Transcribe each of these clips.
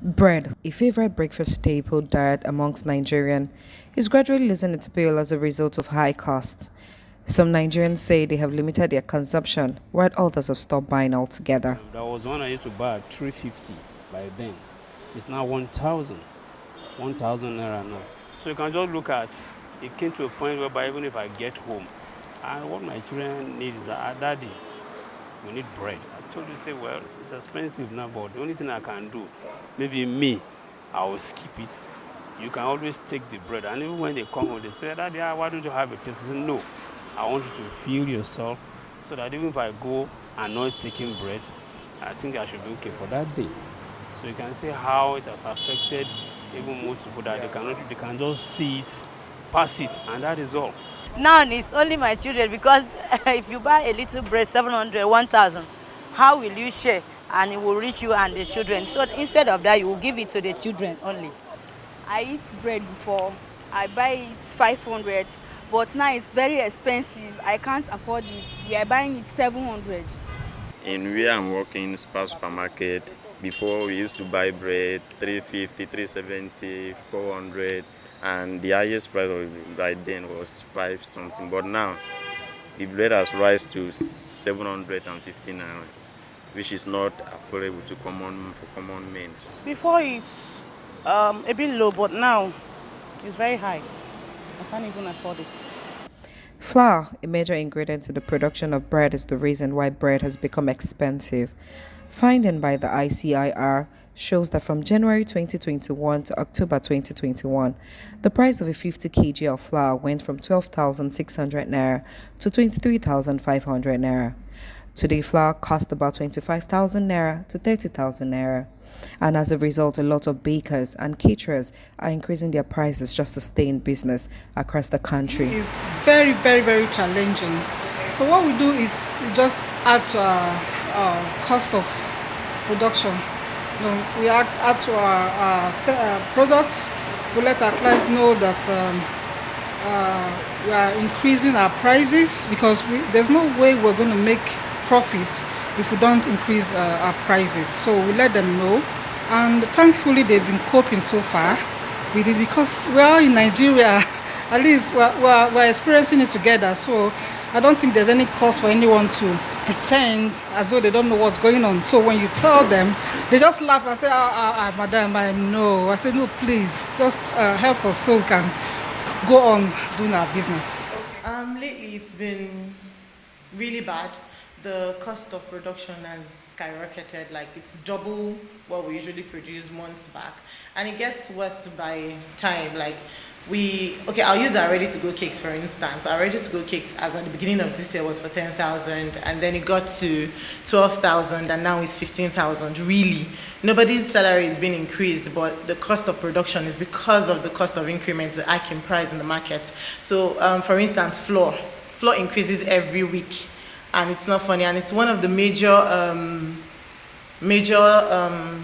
Bread, a favorite breakfast staple diet amongst Nigerians, is gradually losing its appeal as a result of high costs. Some Nigerians say they have limited their consumption, while others have stopped buying altogether. There was one I used to buy at 350 by then. It's now 1,000. 1,000 naira now. So you can just look at it came to a point whereby even if I get home, and what my children need is daddy, we need bread. I told you, say, well, it's expensive now, but the only thing I can do, maybe me, I will skip it. You can always take the bread. And even when they come home, they say, Daddy, why don't you have a taste? I say, no, I want you to feel yourself so that even if I go and not taking bread, I think I should be okay for that day. So you can see how it has affected even most people that they can just see it, pass it, and that is all. Now it's only my children because if you buy a little bread 700, 1,000, how will you share? And it will reach you and the children. So instead of that, you will give it to the children only. I eat bread before. I buy it 500, but now it's very expensive. I can't afford it. We are buying it 700. In where I'm working, Spar supermarket, before we used to buy bread 350, 370, 400, and the highest price by then was 5 something. But now the bread has risen to 750 naira, which is not affordable to common men. Before it's a bit low, but now it's very high. I can't even afford it. Flour, a major ingredient in the production of bread, is the reason why bread has become expensive. Finding by the ICIR shows that from January 2021 to October 2021, the price of a 50 kg of flour went from 12,600 naira to 23,500 naira. Today, flour costs about 25,000 naira to 30,000 naira. And as a result, a lot of bakers and caterers are increasing their prices just to stay in business across the country. It's very, very, very challenging. So what we do is we just add to our cost of production. We add to our products. We let our client know that we are increasing our prices because there's no way we're going to make profits if we don't increase our prices. So we let them know, and thankfully they've been coping so far with it because we are in Nigeria. At least we're experiencing it together. So I don't think there's any cause for anyone to pretend as though they don't know what's going on. So when you tell them, they just laugh and say, madam, I know. I say, no, please, just help us so we can go on doing our business. Lately it's been really bad. The cost of production has skyrocketed, like it's double what we usually produce months back, and it gets worse by time. Like I'll use our ready-to-go cakes for instance. Our ready-to-go cakes, as at the beginning of this year, was for 10,000, and then it got to 12,000, and now it's 15,000. Really, nobody's salary is being increased, but the cost of production is because of the cost of increments, the hike in price in the market. So, for instance, flour increases every week. And it's not funny, and it's one of the major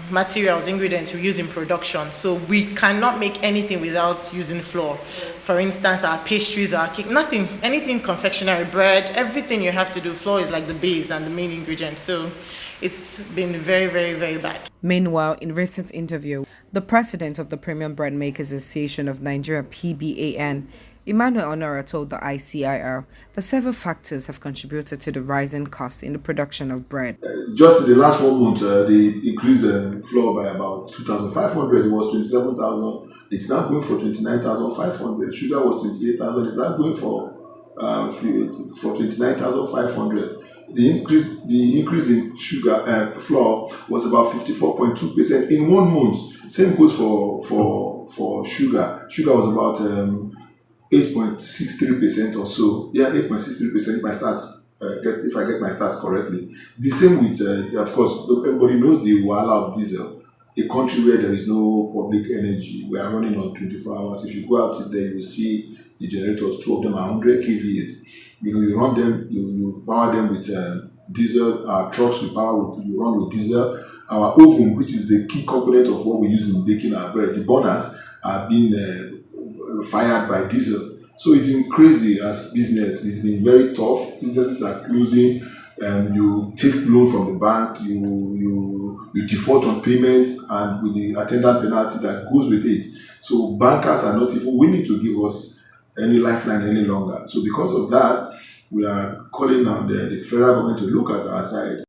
materials, ingredients we use in production. So we cannot make anything without using flour. For instance, our pastries, our cake, nothing, anything confectionery, bread, everything you have to do. Flour is like the base and the main ingredient. So it's been very, very, very bad. Meanwhile, in recent interview, the president of the Premium Bread Makers Association of Nigeria, PBAN, Emmanuel Honora, told the ICIR that several factors have contributed to the rising cost in the production of bread. Just in the last 1 month, they increased the flour by about 2,500. It was 27,000. It's now going for 29,500. Sugar was 28,000. It's now going for 29,500. The increase in sugar flour was about 54.2% in 1 month. Same goes for sugar. Sugar was about 8.63% or so. Yeah, 8.63% if I get my stats correctly. The same with, of course, everybody knows the wahala of diesel. A country where there is no public energy, we are running on 24 hours. If you go out there, you see the generators, 2 of them are 100 kVAs. You run them, you power them with diesel. Our trucks you run with diesel. Our oven, which is the key component of what we use in baking our bread, the burners are being fired by diesel. So it's been crazy as business. It's been very tough. Businesses are closing. You take loan from the bank, you default on payments, and with the attendant penalty that goes with it. So bankers are not even willing to give us any lifeline any longer. So because of that, we are calling on the federal government to look at our side